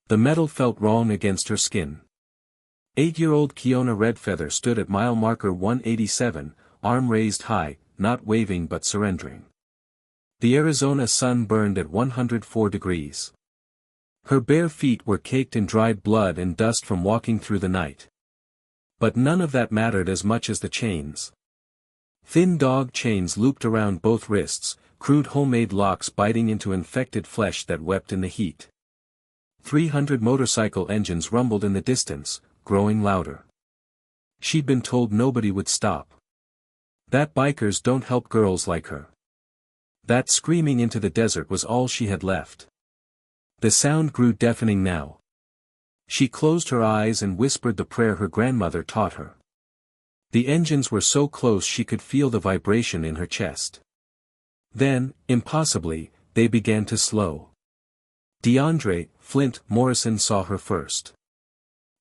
The metal felt wrong against her skin. 8-year-old Kiona Redfeather stood at mile marker 187, arm raised high, not waving but surrendering. The Arizona sun burned at 104 degrees. Her bare feet were caked in dried blood and dust from walking through the night. But none of that mattered as much as the chains. Thin dog chains looped around both wrists, crude homemade locks biting into infected flesh that wept in the heat. 300 motorcycle engines rumbled in the distance, growing louder. She'd been told nobody would stop. That bikers don't help girls like her. That screaming into the desert was all she had left. The sound grew deafening now. She closed her eyes and whispered the prayer her grandmother taught her. The engines were so close she could feel the vibration in her chest. Then, impossibly, they began to slow. DeAndre, Flint, Morrison saw her first.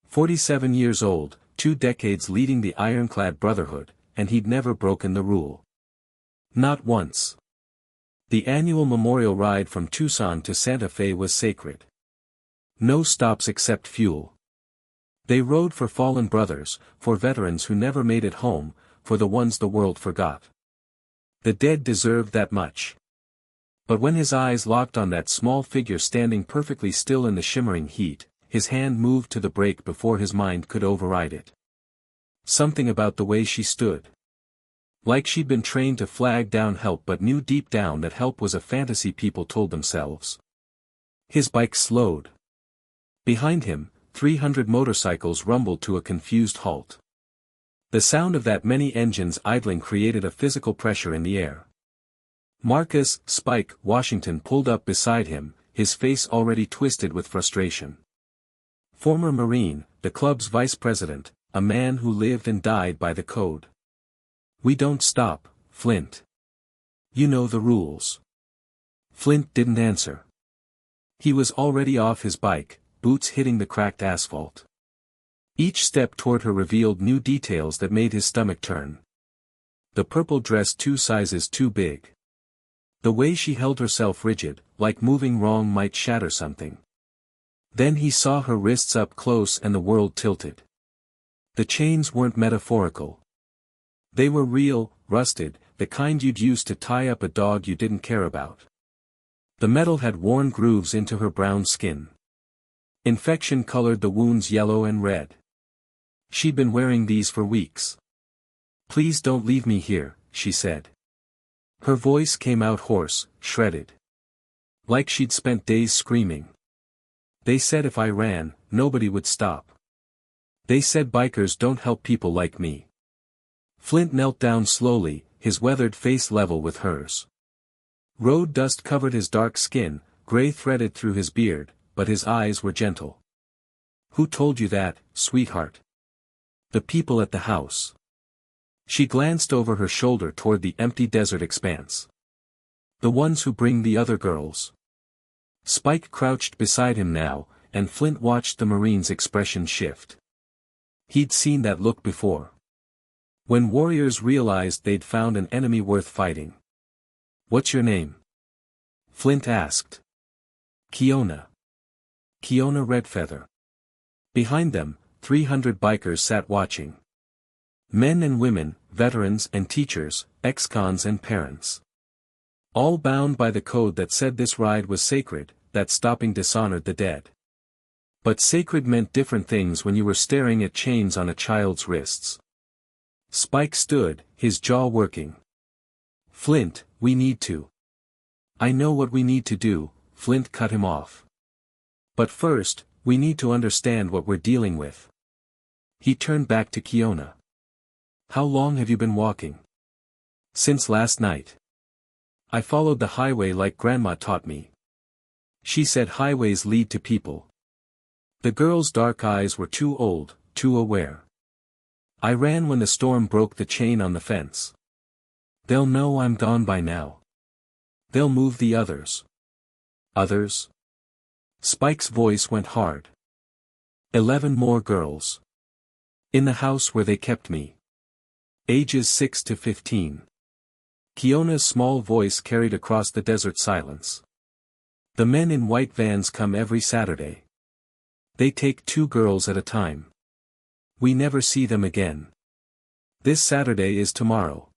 47 years old, 2 decades leading the Ironclad Brotherhood, and he'd never broken the rule. Not once. The annual memorial ride from Tucson to Santa Fe was sacred. No stops except fuel. They rode for fallen brothers, for veterans who never made it home, for the ones the world forgot. The dead deserved that much. But when his eyes locked on that small figure standing perfectly still in the shimmering heat, his hand moved to the brake before his mind could override it. Something about the way she stood. Like she'd been trained to flag down help but knew deep down that help was a fantasy people told themselves. His bike slowed. Behind him, 300 motorcycles rumbled to a confused halt. The sound of that many engines idling created a physical pressure in the air. Marcus "Spike" Washington pulled up beside him, his face already twisted with frustration. Former Marine, the club's vice president, a man who lived and died by the code. "We don't stop, Flint. You know the rules." Flint didn't answer. He was already off his bike, boots hitting the cracked asphalt. Each step toward her revealed new details that made his stomach turn. The purple dress 2 sizes too big. The way she held herself rigid, like moving wrong might shatter something. Then he saw her wrists up close and the world tilted. The chains weren't metaphorical. They were real, rusted, the kind you'd use to tie up a dog you didn't care about. The metal had worn grooves into her brown skin. Infection colored the wounds yellow and red. She'd been wearing these for weeks. "Please don't leave me here," she said. Her voice came out hoarse, shredded. Like she'd spent days screaming. "They said if I ran, nobody would stop. They said bikers don't help people like me." Flint knelt down slowly, his weathered face level with hers. Road dust covered his dark skin, gray threaded through his beard, but his eyes were gentle. "Who told you that, sweetheart?" "The people at the house." She glanced over her shoulder toward the empty desert expanse. "The ones who bring the other girls." Spike crouched beside him now, and Flint watched the Marine's expression shift. He'd seen that look before. When warriors realized they'd found an enemy worth fighting. "What's your name?" Flint asked. "Kiona. Kiona Redfeather." Behind them, 300 bikers sat watching. Men and women, veterans and teachers, ex-cons and parents. All bound by the code that said this ride was sacred, that stopping dishonored the dead. But sacred meant different things when you were staring at chains on a child's wrists. Spike stood, his jaw working. "Flint, we need to." "I know what we need to do," Flint cut him off. "But first, we need to understand what we're dealing with." He turned back to Kiona. "How long have you been walking?" "Since last night. I followed the highway like Grandma taught me." She said highways lead to people. The girl's dark eyes were too old, too aware. "I ran when the storm broke the chain on the fence. They'll know I'm gone by now. They'll move the others." "Others?" Spike's voice went hard. 11 more girls. In the house where they kept me. Ages 6 to 15. Kiona's small voice carried across the desert silence. "The men in white vans come every Saturday. They take 2 girls at a time. We never see them again. This Saturday is tomorrow.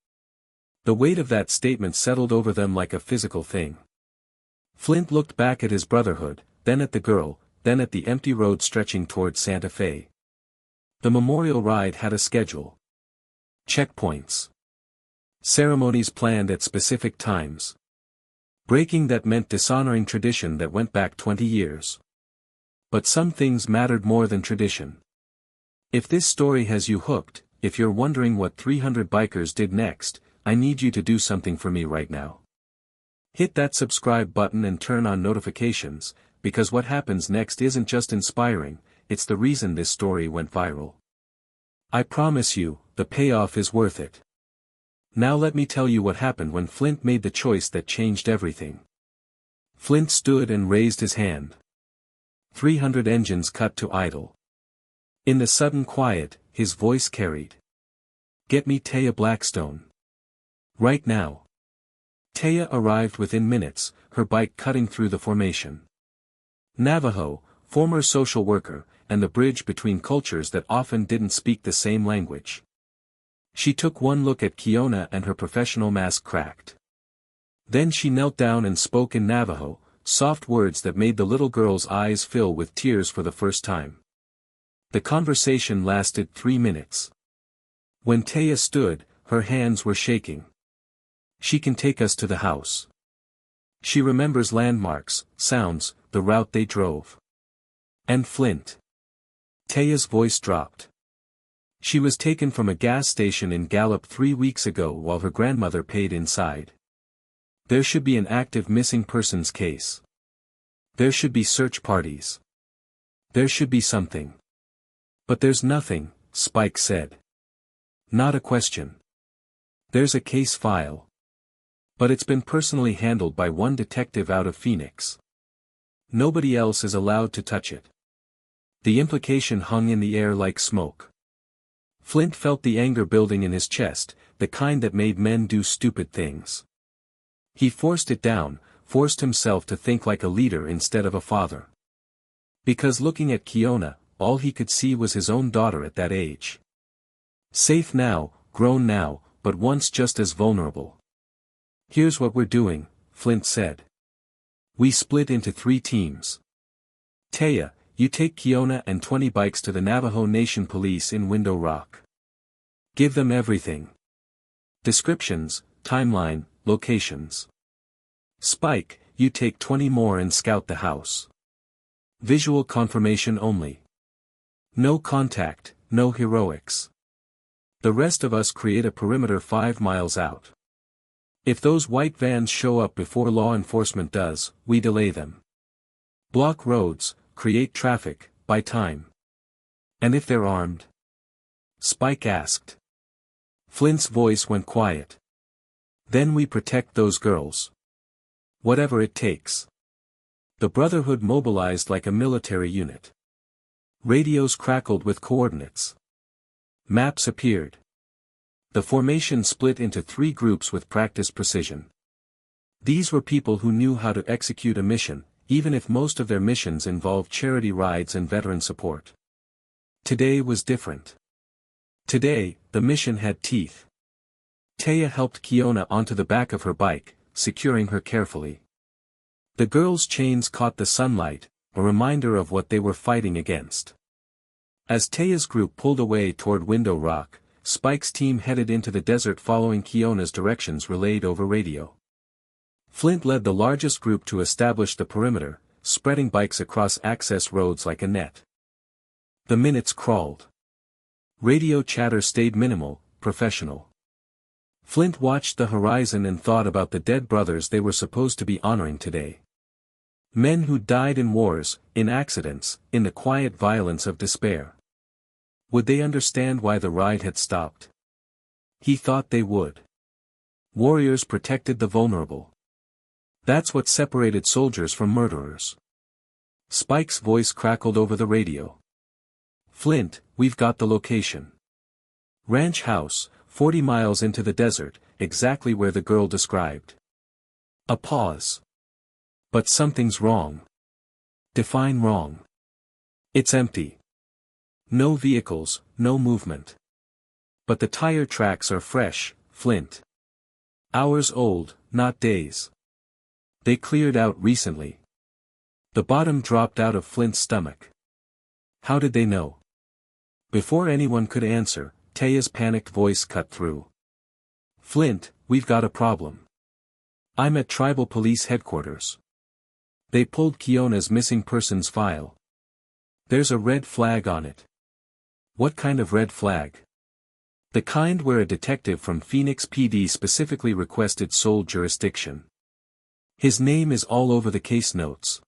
The weight of that statement settled over them like a physical thing. Flint looked back at his brotherhood, then at the girl, then at the empty road stretching toward Santa Fe. The memorial ride had a schedule. Checkpoints. Ceremonies planned at specific times. Breaking that meant dishonoring tradition that went back 20 years. But some things mattered more than tradition. If this story has you hooked, if you're wondering what 300 bikers did next, I need you to do something for me right now. Hit that subscribe button and turn on notifications, because what happens next isn't just inspiring, it's the reason this story went viral. I promise you, the payoff is worth it. Now let me tell you what happened when Flint made the choice that changed everything. Flint stood and raised his hand. 300 engines cut to idle. In the sudden quiet, his voice carried. Get me Taya Blackstone. Right now. Taya arrived within minutes, her bike cutting through the formation. Navajo, former social worker, and the bridge between cultures that often didn't speak the same language. She took one look at Kiona and her professional mask cracked. Then she knelt down and spoke in Navajo, soft words that made the little girl's eyes fill with tears for the first time. The conversation lasted 3 minutes. When Taya stood, her hands were shaking. She can take us to the house. She remembers landmarks, sounds, the route they drove. And Flint. Taya's voice dropped. She was taken from a gas station in Gallup 3 weeks ago while her grandmother paid inside. There should be an active missing persons case. There should be search parties. There should be something. But there's nothing, Spike said. Not a question. There's a case file. But it's been personally handled by one detective out of Phoenix. Nobody else is allowed to touch it. The implication hung in the air like smoke. Flint felt the anger building in his chest, the kind that made men do stupid things. He forced it down, forced himself to think like a leader instead of a father. Because looking at Kiona, all he could see was his own daughter at that age. Safe now, grown now, but once just as vulnerable. Here's what we're doing, Flint said. We split into 3 teams. Taya, you take Kiona and 20 bikes to the Navajo Nation Police in Window Rock. Give them everything. Descriptions, timeline, locations. Spike, you take 20 more and scout the house. Visual confirmation only. No contact, no heroics. The rest of us create a perimeter 5 miles out. If those white vans show up before law enforcement does, we delay them. Block roads, create traffic, buy time. And if they're armed? Spike asked. Flint's voice went quiet. Then we protect those girls. Whatever it takes. The Brotherhood mobilized like a military unit. Radios crackled with coordinates. Maps appeared. The formation split into 3 groups with practiced precision. These were people who knew how to execute a mission, even if most of their missions involved charity rides and veteran support. Today was different. Today, the mission had teeth. Taya helped Kiona onto the back of her bike, securing her carefully. The girls' chains caught the sunlight, a reminder of what they were fighting against. As Taya's group pulled away toward Window Rock, Spike's team headed into the desert following Kiona's directions relayed over radio. Flint led the largest group to establish the perimeter, spreading bikes across access roads like a net. The minutes crawled. Radio chatter stayed minimal, professional. Flint watched the horizon and thought about the dead brothers they were supposed to be honoring today. Men who died in wars, in accidents, in the quiet violence of despair. Would they understand why the ride had stopped? He thought they would. Warriors protected the vulnerable. That's what separated soldiers from murderers. Spike's voice crackled over the radio. Flint, we've got the location. Ranch house, 40 miles into the desert, exactly where the girl described. A pause. But something's wrong. Define wrong. It's empty. No vehicles, no movement. But the tire tracks are fresh, Flint. Hours old, not days. They cleared out recently. The bottom dropped out of Flint's stomach. How did they know? Before anyone could answer, Taya's panicked voice cut through. Flint, we've got a problem. I'm at tribal police headquarters. They pulled Kiona's missing persons file. There's a red flag on it. What kind of red flag? The kind where a detective from Phoenix PD specifically requested sole jurisdiction. His name is all over the case notes.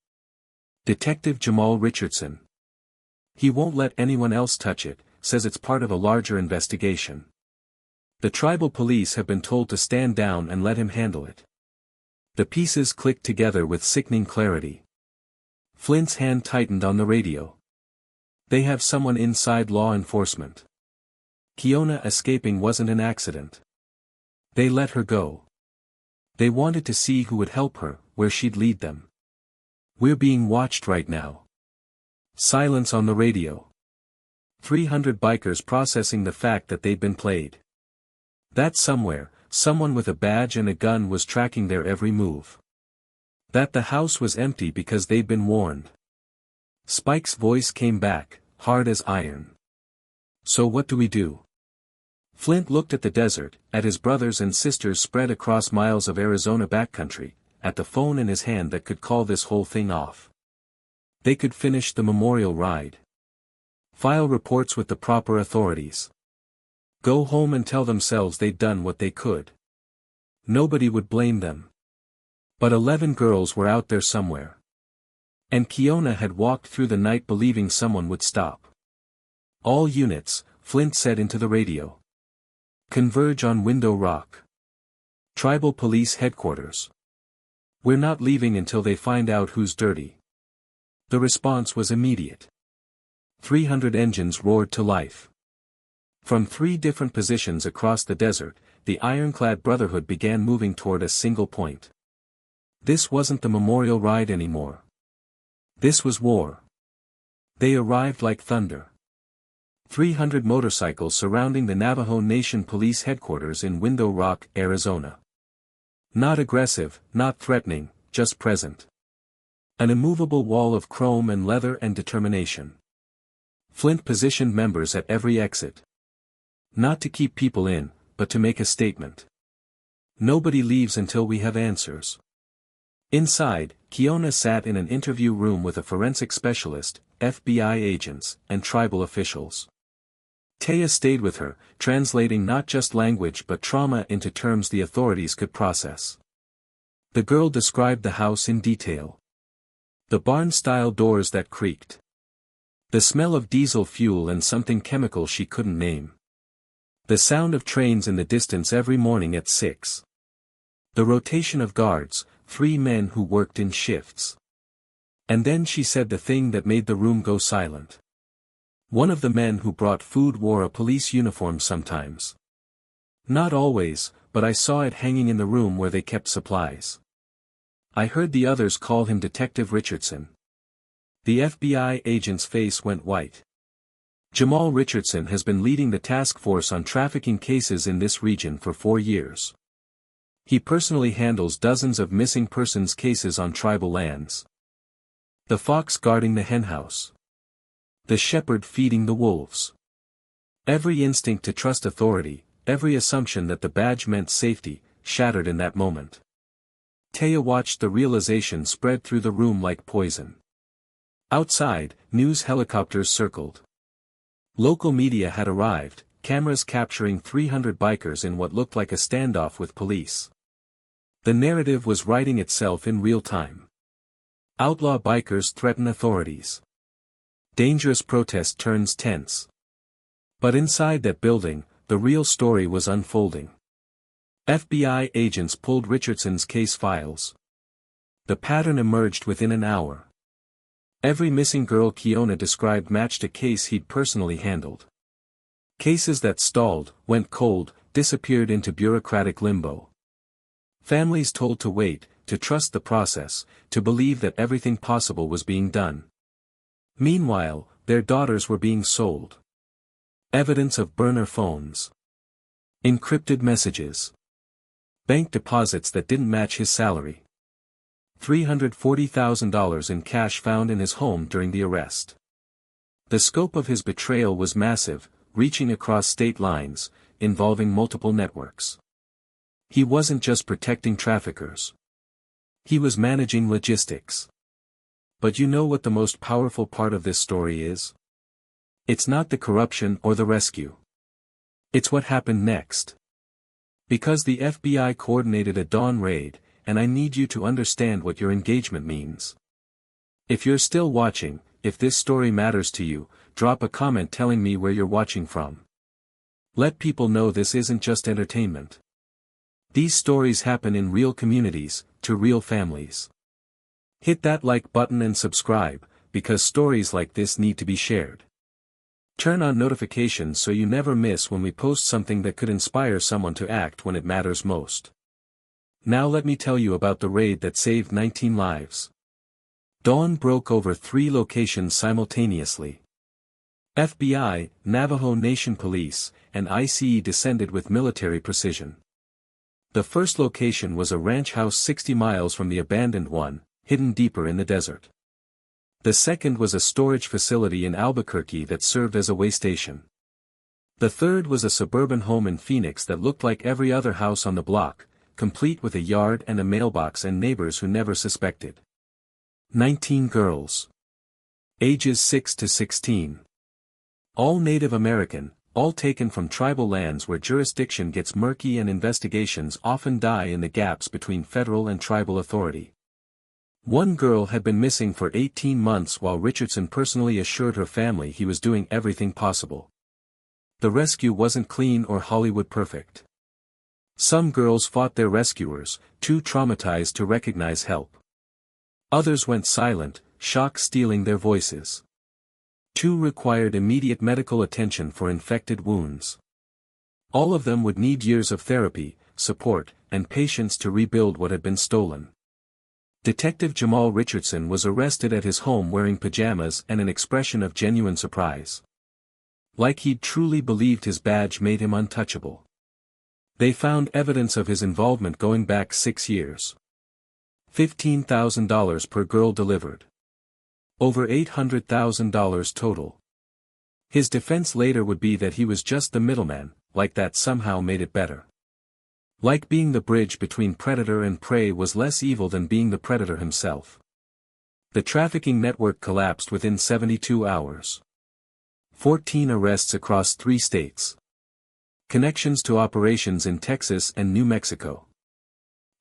Detective Jamal Richardson. He won't let anyone else touch it, says it's part of a larger investigation. The tribal police have been told to stand down and let him handle it. The pieces clicked together with sickening clarity. Flint's hand tightened on the radio. They have someone inside law enforcement. Kiona escaping wasn't an accident. They let her go. They wanted to see who would help her, where she'd lead them. We're being watched right now. Silence on the radio. 300 bikers processing the fact that they'd been played. That somewhere, someone with a badge and a gun was tracking their every move. That the house was empty because they'd been warned. Spike's voice came back, hard as iron. So what do we do? Flint looked at the desert, at his brothers and sisters spread across miles of Arizona backcountry, at the phone in his hand that could call this whole thing off. They could finish the memorial ride. File reports with the proper authorities. Go home and tell themselves they'd done what they could. Nobody would blame them. But 11 girls were out there somewhere. And Kiona had walked through the night believing someone would stop. All units, Flint said into the radio. Converge on Window Rock. Tribal Police Headquarters. We're not leaving until they find out who's dirty. The response was immediate. 300 engines roared to life. From 3 different positions across the desert, the Ironclad Brotherhood began moving toward a single point. This wasn't the memorial ride anymore. This was war. They arrived like thunder. 300 motorcycles surrounding the Navajo Nation Police Headquarters in Window Rock, Arizona. Not aggressive, not threatening, just present. An immovable wall of chrome and leather and determination. Flint positioned members at every exit. Not to keep people in, but to make a statement. Nobody leaves until we have answers. Inside, Kiona sat in an interview room with a forensic specialist, FBI agents, and tribal officials. Taya stayed with her, translating not just language but trauma into terms the authorities could process. The girl described the house in detail. The barn-style doors that creaked. The smell of diesel fuel and something chemical she couldn't name. The sound of trains in the distance every morning at 6. The rotation of guards, 3 men who worked in shifts. And then she said the thing that made the room go silent. One of the men who brought food wore a police uniform sometimes. Not always, but I saw it hanging in the room where they kept supplies. I heard the others call him Detective Richardson. The FBI agent's face went white. Jamal Richardson has been leading the task force on trafficking cases in this region for 4 years. He personally handles dozens of missing persons cases on tribal lands. The fox guarding the henhouse. The shepherd feeding the wolves. Every instinct to trust authority, every assumption that the badge meant safety, shattered in that moment. Taya watched the realization spread through the room like poison. Outside, news helicopters circled. Local media had arrived, cameras capturing 300 bikers in what looked like a standoff with police. The narrative was writing itself in real time. Outlaw bikers threaten authorities. Dangerous protest turns tense. But inside that building, the real story was unfolding. FBI agents pulled Richardson's case files. The pattern emerged within an hour. Every missing girl Kiona described matched a case he'd personally handled. Cases that stalled, went cold, disappeared into bureaucratic limbo. Families told to wait, to trust the process, to believe that everything possible was being done. Meanwhile, their daughters were being sold. Evidence of burner phones. Encrypted messages. Bank deposits that didn't match his salary. $340,000 in cash found in his home during the arrest. The scope of his betrayal was massive, reaching across state lines, involving multiple networks. He wasn't just protecting traffickers. He was managing logistics. But you know what the most powerful part of this story is? It's not the corruption or the rescue. It's what happened next. Because the FBI coordinated a dawn raid, and I need you to understand what your engagement means. If you're still watching, if this story matters to you, drop a comment telling me where you're watching from. Let people know this isn't just entertainment. These stories happen in real communities, to real families. Hit that like button and subscribe, because stories like this need to be shared. Turn on notifications so you never miss when we post something that could inspire someone to act when it matters most. Now let me tell you about the raid that saved 19 lives. Dawn broke over 3 locations simultaneously. FBI, Navajo Nation Police, and ICE descended with military precision. The first location was a ranch house 60 miles from the abandoned one, hidden deeper in the desert. The second was a storage facility in Albuquerque that served as a way station. The third was a suburban home in Phoenix that looked like every other house on the block, complete with a yard and a mailbox and neighbors who never suspected. 19 girls. Ages 6 to 16. All Native American, all taken from tribal lands where jurisdiction gets murky and investigations often die in the gaps between federal and tribal authority. One girl had been missing for 18 months while Richardson personally assured her family he was doing everything possible. The rescue wasn't clean or Hollywood perfect. Some girls fought their rescuers, too traumatized to recognize help. Others went silent, shock stealing their voices. 2 required immediate medical attention for infected wounds. All of them would need years of therapy, support, and patience to rebuild what had been stolen. Detective Jamal Richardson was arrested at his home wearing pajamas and an expression of genuine surprise. Like he'd truly believed his badge made him untouchable. They found evidence of his involvement going back 6 years. $15,000 per girl delivered. Over $800,000 total. His defense later would be that he was just the middleman, like that somehow made it better. Like being the bridge between predator and prey was less evil than being the predator himself. The trafficking network collapsed within 72 hours. 14 arrests across 3 states. Connections to operations in Texas and New Mexico.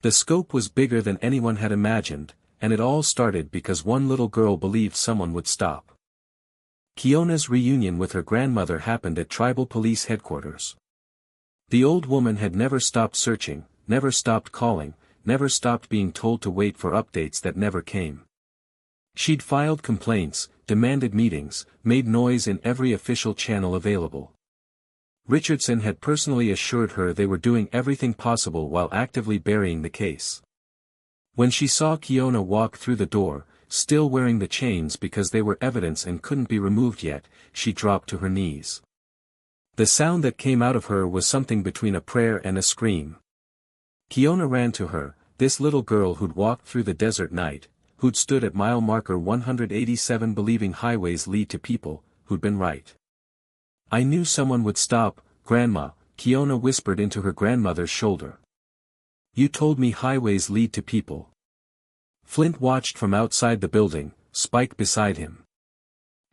The scope was bigger than anyone had imagined, and it all started because one little girl believed someone would stop. Kiona's reunion with her grandmother happened at tribal police headquarters. The old woman had never stopped searching, never stopped calling, never stopped being told to wait for updates that never came. She'd filed complaints, demanded meetings, made noise in every official channel available. Richardson had personally assured her they were doing everything possible while actively burying the case. When she saw Kiona walk through the door, still wearing the chains because they were evidence and couldn't be removed yet, she dropped to her knees. The sound that came out of her was something between a prayer and a scream. Kiona ran to her, this little girl who'd walked through the desert night, who'd stood at mile marker 187 believing highways lead to people, who'd been right. I knew someone would stop, Grandma, Kiona whispered into her grandmother's shoulder. You told me highways lead to people. Flint watched from outside the building, Spike beside him.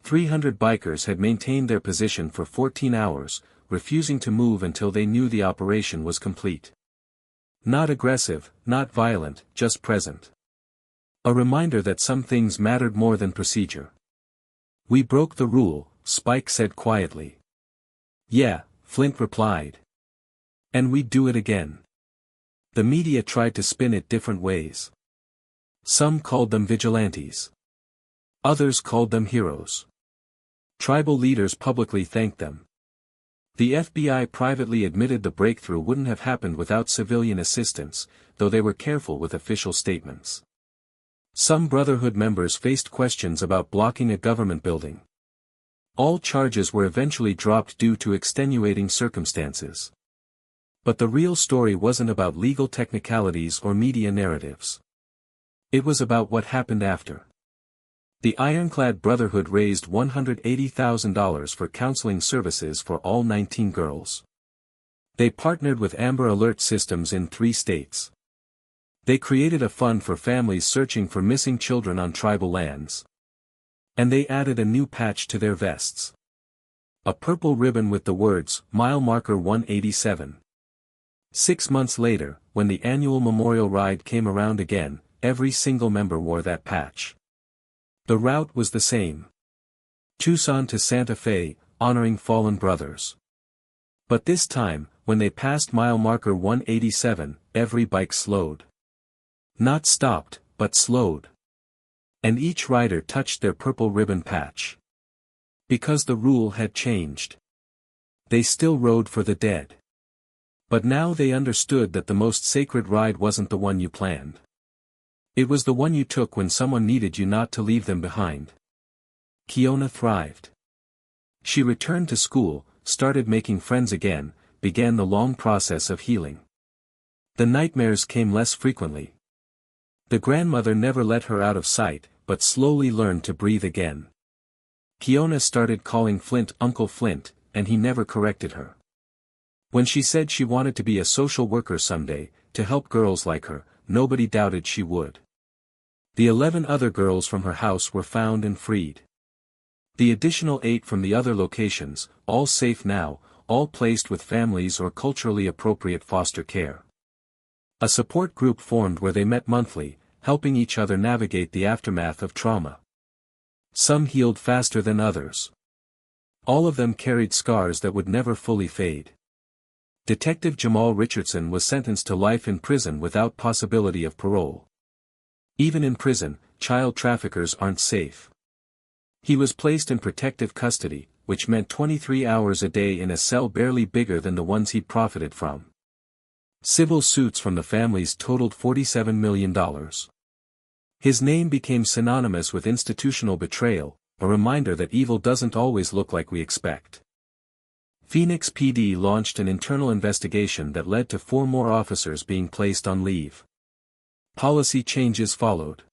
300 bikers had maintained their position for 14 hours, refusing to move until they knew the operation was complete. Not aggressive, not violent, just present. A reminder that some things mattered more than procedure. We broke the rule, Spike said quietly. Yeah, Flint replied. And we'd do it again. The media tried to spin it different ways. Some called them vigilantes. Others called them heroes. Tribal leaders publicly thanked them. The FBI privately admitted the breakthrough wouldn't have happened without civilian assistance, though they were careful with official statements. Some Brotherhood members faced questions about blocking a government building. All charges were eventually dropped due to extenuating circumstances. But the real story wasn't about legal technicalities or media narratives. It was about what happened after. The Ironclad Brotherhood raised $180,000 for counseling services for all 19 girls. They partnered with Amber Alert systems in 3 states. They created a fund for families searching for missing children on tribal lands. And they added a new patch to their vests. A purple ribbon with the words, Mile Marker 187. 6 months later, when the annual memorial ride came around again, every single member wore that patch. The route was the same. Tucson to Santa Fe, honoring fallen brothers. But this time, when they passed mile marker 187, every bike slowed. Not stopped, but slowed. And each rider touched their purple ribbon patch. Because the rule had changed. They still rode for the dead. But now they understood that the most sacred ride wasn't the one you planned. It was the one you took when someone needed you not to leave them behind. Kiona thrived. She returned to school, started making friends again, began the long process of healing. The nightmares came less frequently. The grandmother never let her out of sight, but slowly learned to breathe again. Kiona started calling Flint Uncle Flint, and he never corrected her. When she said she wanted to be a social worker someday, to help girls like her, nobody doubted she would. The 11 other girls from her house were found and freed. The additional 8 from the other locations, all safe now, all placed with families or culturally appropriate foster care. A support group formed where they met monthly, helping each other navigate the aftermath of trauma. Some healed faster than others. All of them carried scars that would never fully fade. Detective Jamal Richardson was sentenced to life in prison without possibility of parole. Even in prison, child traffickers aren't safe. He was placed in protective custody, which meant 23 hours a day in a cell barely bigger than the ones he profited from. Civil suits from the families totaled $47 million. His name became synonymous with institutional betrayal, a reminder that evil doesn't always look like we expect. Phoenix PD launched an internal investigation that led to 4 more officers being placed on leave. Policy changes followed.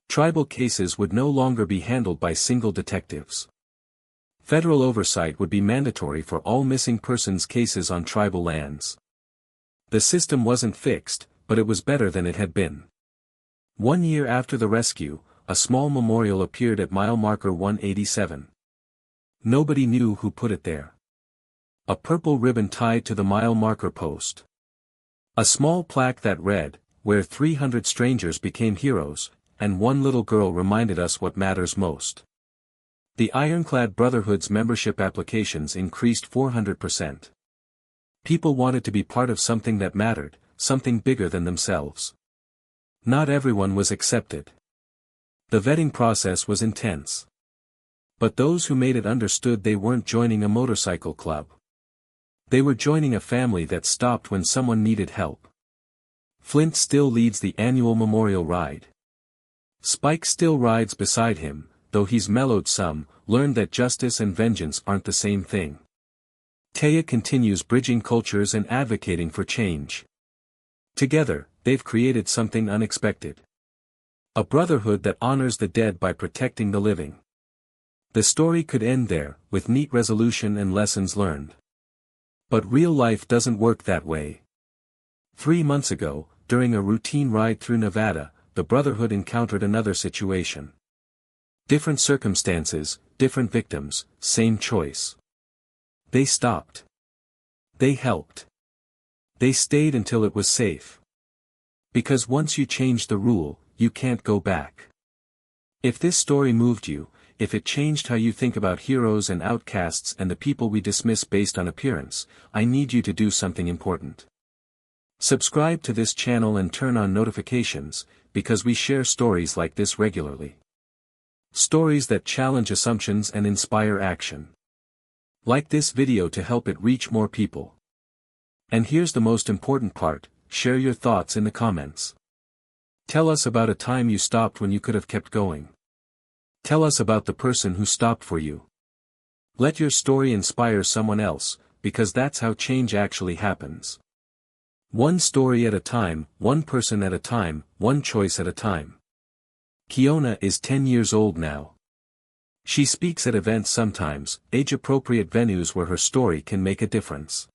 Tribal cases would no longer be handled by single detectives. Federal oversight would be mandatory for all missing persons cases on tribal lands. The system wasn't fixed, but it was better than it had been. 1 year after the rescue, a small memorial appeared at mile marker 187. Nobody knew who put it there. A purple ribbon tied to the mile marker post. A small plaque that read, "Where 300 strangers became heroes, and one little girl reminded us what matters most." The Ironclad Brotherhood's membership applications increased 400%. People wanted to be part of something that mattered, something bigger than themselves. Not everyone was accepted. The vetting process was intense. But those who made it understood they weren't joining a motorcycle club. They were joining a family that stopped when someone needed help. Flint still leads the annual memorial ride. Spike still rides beside him, though he's mellowed some, learned that justice and vengeance aren't the same thing. Taya continues bridging cultures and advocating for change. Together, they've created something unexpected. A brotherhood that honors the dead by protecting the living. The story could end there, with neat resolution and lessons learned. But real life doesn't work that way. 3 months ago, during a routine ride through Nevada, the brotherhood encountered another situation. Different circumstances, different victims, same choice. They stopped. They helped. They stayed until it was safe. Because once you change the rule, you can't go back. If this story moved you, if it changed how you think about heroes and outcasts and the people we dismiss based on appearance, I need you to do something important. Subscribe to this channel and turn on notifications, because we share stories like this regularly. Stories that challenge assumptions and inspire action. Like this video to help it reach more people. And here's the most important part, share your thoughts in the comments. Tell us about a time you stopped when you could have kept going. Tell us about the person who stopped for you. Let your story inspire someone else, because that's how change actually happens. One story at a time, one person at a time, one choice at a time. Kiona is 10 years old now. She speaks at events sometimes, age-appropriate venues where her story can make a difference.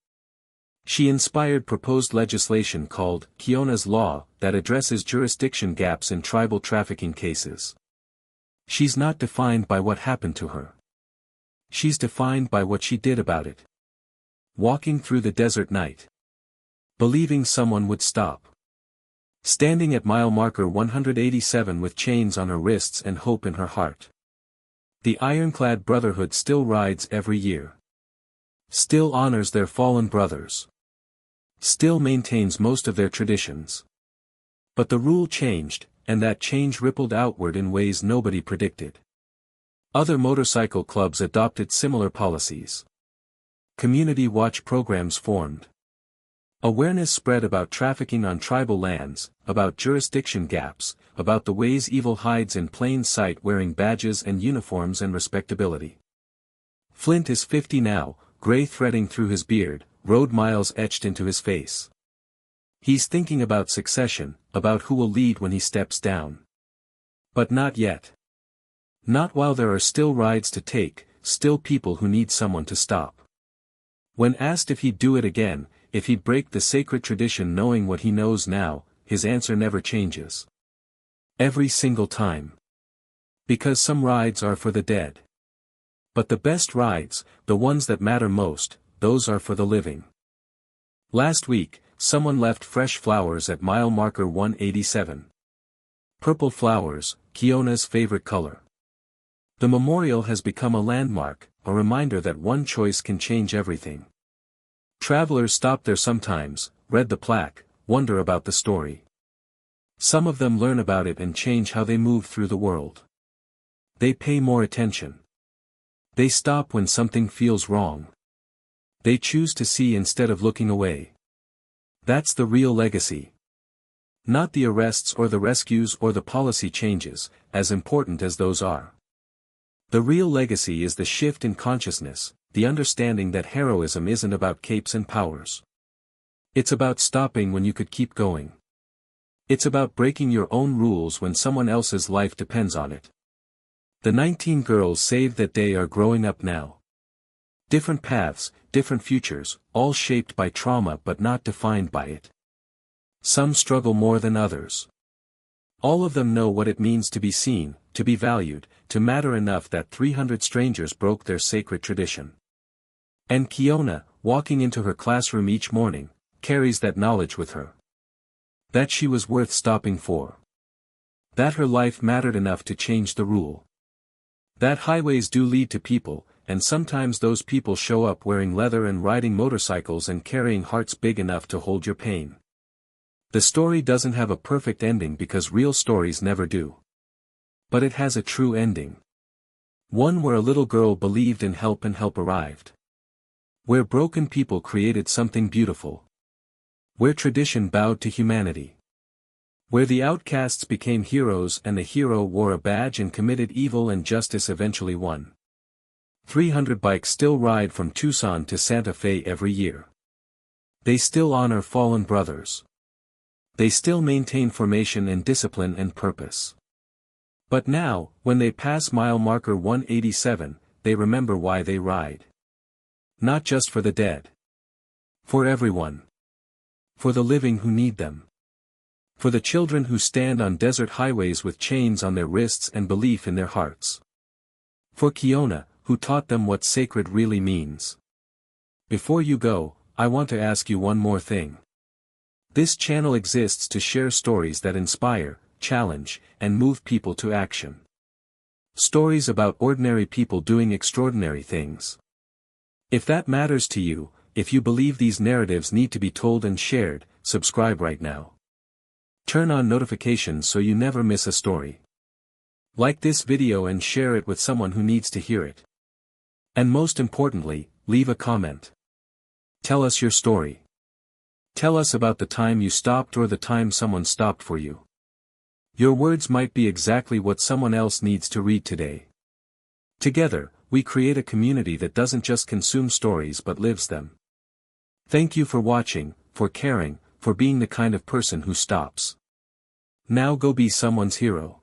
She inspired proposed legislation called Kiona's Law that addresses jurisdiction gaps in tribal trafficking cases. She's not defined by what happened to her. She's defined by what she did about it. Walking through the desert night. Believing someone would stop. Standing at mile marker 187 with chains on her wrists and hope in her heart. The Ironclad Brotherhood still rides every year. Still honors their fallen brothers. Still maintains most of their traditions. But the rule changed, and that change rippled outward in ways nobody predicted. Other motorcycle clubs adopted similar policies. Community watch programs formed. Awareness spread about trafficking on tribal lands, about jurisdiction gaps, about the ways evil hides in plain sight wearing badges and uniforms and respectability. Flint is 50 now, gray threading through his beard, road miles etched into his face. He's thinking about succession, about who will lead when he steps down. But not yet. Not while there are still rides to take, still people who need someone to stop. When asked if he'd do it again, if he'd break the sacred tradition knowing what he knows now, his answer never changes. Every single time. Because some rides are for the dead. But the best rides, the ones that matter most, those are for the living. Last week, someone left fresh flowers at mile marker 187. Purple flowers, Kiona's favorite color. The memorial has become a landmark, a reminder that one choice can change everything. Travelers stop there sometimes, read the plaque, wonder about the story. Some of them learn about it and change how they move through the world. They pay more attention. They stop when something feels wrong. They choose to see instead of looking away. That's the real legacy. Not the arrests or the rescues or the policy changes, as important as those are. The real legacy is the shift in consciousness, the understanding that heroism isn't about capes and powers. It's about stopping when you could keep going. It's about breaking your own rules when someone else's life depends on it. The 19 girls saved that day are growing up now. Different paths, different futures, all shaped by trauma but not defined by it. Some struggle more than others. All of them know what it means to be seen, to be valued, to matter enough that 300 strangers broke their sacred tradition. And Kiona, walking into her classroom each morning, carries that knowledge with her. That she was worth stopping for. That her life mattered enough to change the rule. That highways do lead to people, and sometimes those people show up wearing leather and riding motorcycles and carrying hearts big enough to hold your pain. The story doesn't have a perfect ending because real stories never do. But it has a true ending. One where a little girl believed in help and help arrived. Where broken people created something beautiful. Where tradition bowed to humanity. Where the outcasts became heroes and the hero wore a badge and committed evil and justice eventually won. 300 bikes still ride from Tucson to Santa Fe every year. They still honor fallen brothers. They still maintain formation and discipline and purpose. But now, when they pass mile marker 187, they remember why they ride. Not just for the dead. For everyone. For the living who need them. For the children who stand on desert highways with chains on their wrists and belief in their hearts. For Kiona, who taught them what sacred really means. Before you go, I want to ask you one more thing. This channel exists to share stories that inspire, challenge, and move people to action. Stories about ordinary people doing extraordinary things. If that matters to you, if you believe these narratives need to be told and shared, subscribe right now. Turn on notifications so you never miss a story. Like this video and share it with someone who needs to hear it. And most importantly, leave a comment. Tell us your story. Tell us about the time you stopped or the time someone stopped for you. Your words might be exactly what someone else needs to read today. Together, we create a community that doesn't just consume stories but lives them. Thank you for watching, for caring, for being the kind of person who stops. Now go be someone's hero.